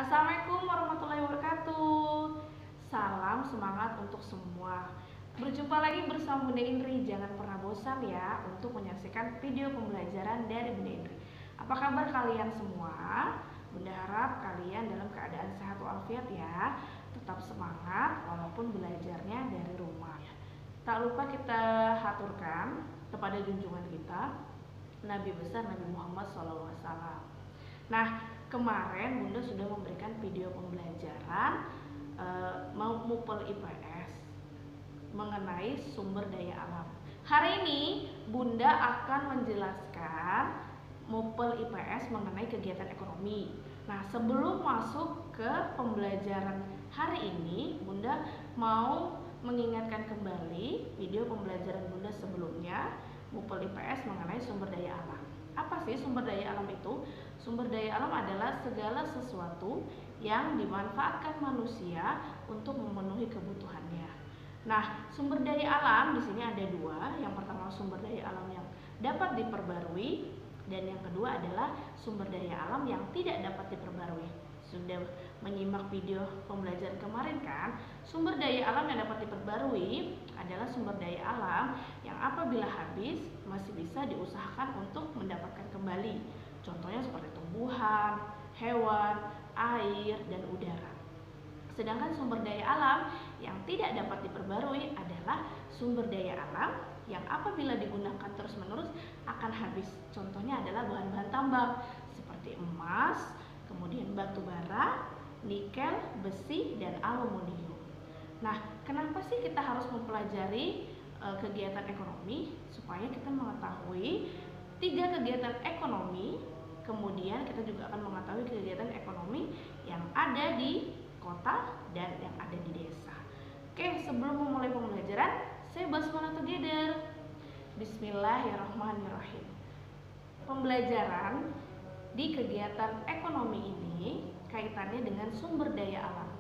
Assalamualaikum warahmatullahi wabarakatuh. Salam semangat untuk semua. Berjumpa lagi bersama Bunda Indri. Jangan pernah bosan ya untuk menyaksikan video pembelajaran dari Bunda Indri. Apa kabar kalian semua? Bunda harap kalian dalam keadaan sehat walafiat ya. Tetap semangat walaupun belajarnya dari rumah. Tak lupa kita haturkan kepada junjungan kita Nabi besar Nabi Muhammad SAW. Nah, kemarin Bunda sudah memberikan video pembelajaran MUPEL IPS mengenai sumber daya alam. Hari ini Bunda akan menjelaskan MUPEL IPS mengenai kegiatan ekonomi. Nah, sebelum masuk ke pembelajaran hari ini, Bunda mau mengingatkan kembali video pembelajaran Bunda sebelumnya MUPEL IPS mengenai sumber daya alam. Apa sih sumber daya alam itu? Sumber daya alam adalah segala sesuatu yang dimanfaatkan manusia untuk memenuhi kebutuhannya. Nah, sumber daya alam di sini ada dua. Yang pertama sumber daya alam yang dapat diperbarui, dan yang kedua adalah sumber daya alam yang tidak dapat diperbarui. Sudah menyimak video pembelajaran kemarin kan? Sumber daya alam yang dapat diperbarui adalah sumber daya alam yang apabila habis masih bisa diusahakan untuk mendapatkan kembali. Contohnya seperti tumbuhan, hewan, air, dan udara. Sedangkan sumber daya alam yang tidak dapat diperbarui adalah sumber daya alam yang apabila digunakan terus-menerus akan habis. Contohnya adalah bahan-bahan tambang seperti emas, kemudian batu bara, nikel, besi, dan aluminium. Nah, kenapa sih kita harus mempelajari kegiatan ekonomi? Supaya kita mengetahui 3 kegiatan ekonomi, kemudian kita juga akan mengetahui kegiatan ekonomi yang ada di kota dan yang ada di desa. Oke, sebelum memulai pembelajaran, saya basmalah together. Bismillahirrahmanirrahim. Pembelajaran di kegiatan ekonomi ini kaitannya dengan sumber daya alam.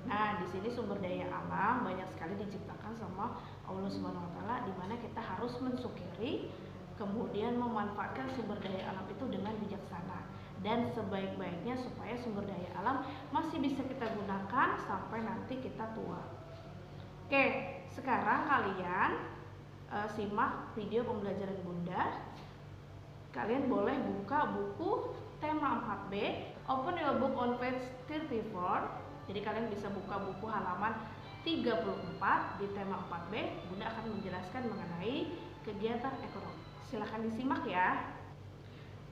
Nah, di sini sumber daya alam banyak sekali diciptakan sama Allah Subhanahu wa taala, di mana kita harus mensyukuri kemudian memanfaatkan sumber daya alam itu dengan bijaksana dan sebaik-baiknya supaya sumber daya alam masih bisa kita gunakan sampai nanti kita tua. Oke, sekarang kalian simak video pembelajaran Bunda. Kalian boleh buka buku tema 4B, open your book on page 34. Jadi kalian bisa buka buku halaman 34 di tema 4B. Bunda akan menjelaskan mengenai kegiatan ekonomi. Silahkan disimak ya.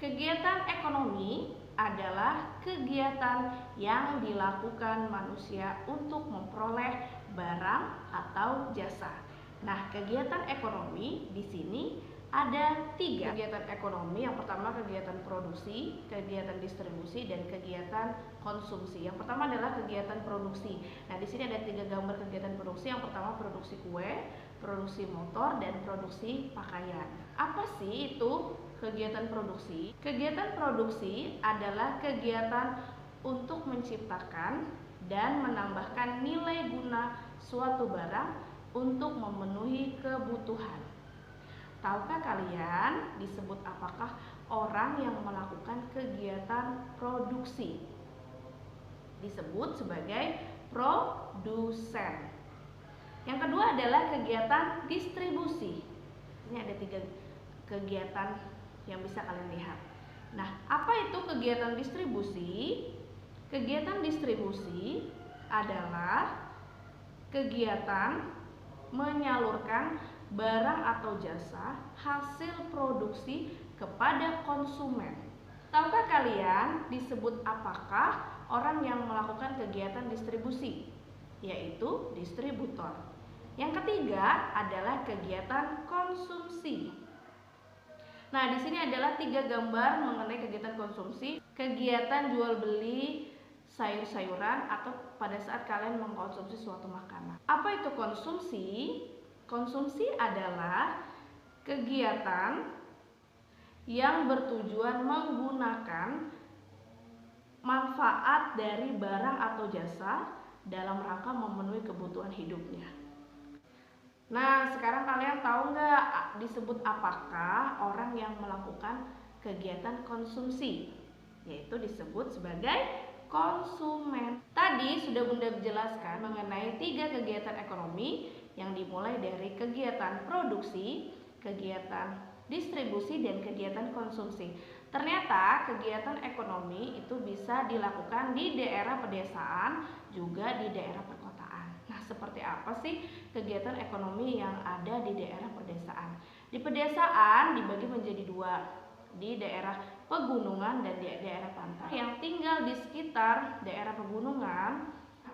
Kegiatan ekonomi adalah kegiatan yang dilakukan manusia untuk memperoleh barang atau jasa. Nah, kegiatan ekonomi di sini ada 3 kegiatan ekonomi. Yang pertama kegiatan produksi, kegiatan distribusi, dan kegiatan konsumsi. Yang pertama adalah kegiatan produksi. Nah, di sini ada 3 gambar kegiatan produksi. Yang pertama produksi kue, produksi motor, dan produksi pakaian. Apa sih itu kegiatan produksi? Kegiatan produksi adalah kegiatan untuk menciptakan dan menambahkan nilai guna suatu barang untuk memenuhi kebutuhan. Tahukah kalian disebut apakah orang yang melakukan kegiatan produksi? Disebut sebagai produsen. Yang kedua adalah kegiatan distribusi. Ini ada 3 kegiatan yang bisa kalian lihat. Nah, apa itu kegiatan distribusi? Kegiatan distribusi adalah kegiatan menyalurkan barang atau jasa hasil produksi kepada konsumen. Tahukah kalian disebut apakah orang yang melakukan kegiatan distribusi? Yaitu distributor. Yang ketiga adalah kegiatan konsumsi. Nah, di sini adalah 3 gambar mengenai kegiatan konsumsi. Kegiatan jual beli sayur-sayuran atau pada saat kalian mengkonsumsi suatu makanan. Apa itu konsumsi? Konsumsi adalah kegiatan yang bertujuan menggunakan manfaat dari barang atau jasa dalam rangka memenuhi kebutuhan hidupnya. Nah, sekarang kalian tahu nggak disebut apakah orang yang melakukan kegiatan konsumsi? Yaitu disebut sebagai konsumen. Tadi sudah Bunda jelaskan mengenai 3 kegiatan ekonomi yang dimulai dari kegiatan produksi, kegiatan distribusi, dan kegiatan konsumsi. Ternyata kegiatan ekonomi itu bisa dilakukan di daerah pedesaan juga di daerah perkotaan. Nah, seperti apa sih kegiatan ekonomi yang ada di daerah pedesaan? Di pedesaan dibagi menjadi 2, di daerah pegunungan dan di daerah pantai. Yang tinggal di sekitar daerah pegunungan,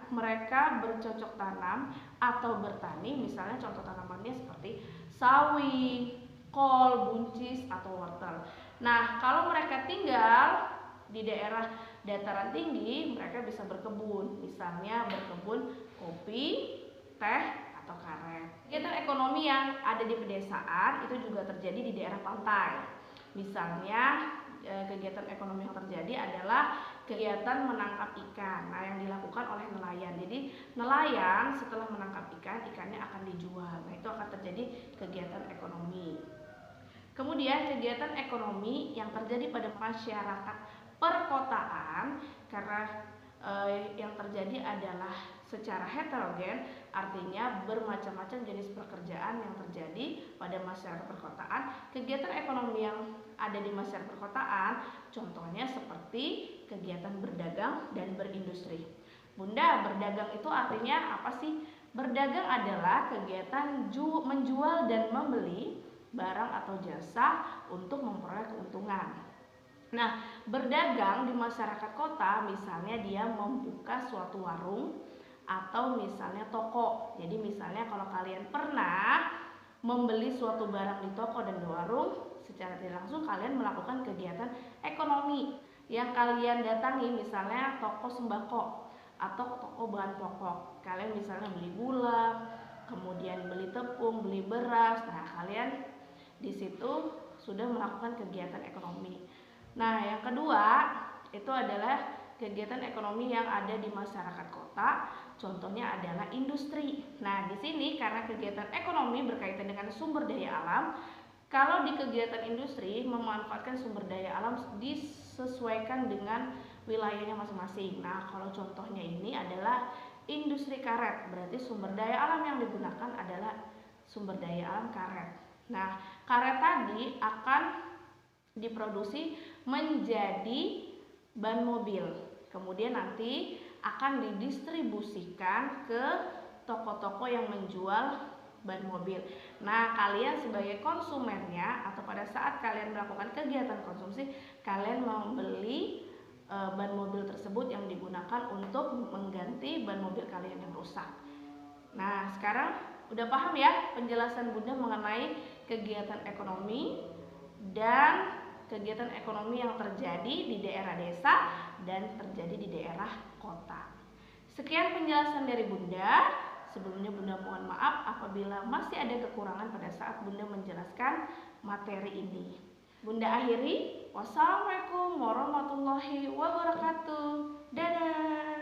mereka bercocok tanam atau bertani, misalnya contoh tanamannya seperti sawi, kol, buncis, atau wortel. Nah, kalau mereka tinggal di daerah dataran tinggi, mereka bisa berkebun, misalnya berkebun kopi, teh, atau karet. Kegiatan ekonomi yang ada di pedesaan itu juga terjadi di daerah pantai. Misalnya kegiatan ekonomi yang terjadi adalah kegiatan menangkap ikan, nah yang dilakukan oleh nelayan. Jadi nelayan setelah menangkap ikan, ikannya akan dijual. Nah, itu akan terjadi kegiatan ekonomi. Kemudian kegiatan ekonomi yang terjadi pada masyarakat perkotaan, karena yang terjadi adalah secara heterogen, artinya bermacam-macam jenis pekerjaan yang terjadi pada masyarakat perkotaan. Kegiatan ekonomi yang ada di masyarakat perkotaan contohnya seperti kegiatan berdagang dan berindustri. Bunda, berdagang itu artinya apa sih? Berdagang adalah kegiatan menjual dan membeli barang atau jasa untuk memperoleh keuntungan. Nah, berdagang di masyarakat kota misalnya dia membuka suatu warung atau misalnya toko. Jadi misalnya kalau kalian pernah membeli suatu barang di toko dan di warung, secara tidak langsung kalian melakukan kegiatan ekonomi. Yang kalian datangi misalnya toko sembako atau toko bahan pokok. Kalian misalnya beli gula, kemudian beli tepung, beli beras. Nah, kalian di situ sudah melakukan kegiatan ekonomi. Nah, yang kedua itu adalah kegiatan ekonomi yang ada di masyarakat kota. Contohnya adalah industri. Nah, di sini karena kegiatan ekonomi berkaitan dengan sumber daya alam, kalau di kegiatan industri memanfaatkan sumber daya alam disesuaikan dengan wilayahnya masing-masing. Nah, kalau contohnya ini adalah industri karet, berarti sumber daya alam yang digunakan adalah sumber daya alam karet. Nah, karet tadi akan diproduksi menjadi ban mobil, kemudian nanti akan didistribusikan ke toko-toko yang menjual ban mobil. Nah, kalian sebagai konsumennya atau pada saat kalian melakukan kegiatan konsumsi, kalian membeli ban mobil tersebut yang digunakan untuk mengganti ban mobil kalian yang rusak. Nah, sekarang udah paham ya penjelasan Bunda mengenai kegiatan ekonomi dan kegiatan ekonomi yang terjadi di daerah desa dan terjadi di daerah kota. Sekian penjelasan dari Bunda. Sebelumnya Bunda mohon maaf apabila masih ada kekurangan pada saat Bunda menjelaskan materi ini. Bunda akhiri. Wassalamualaikum warahmatullahi wabarakatuh. Dadah.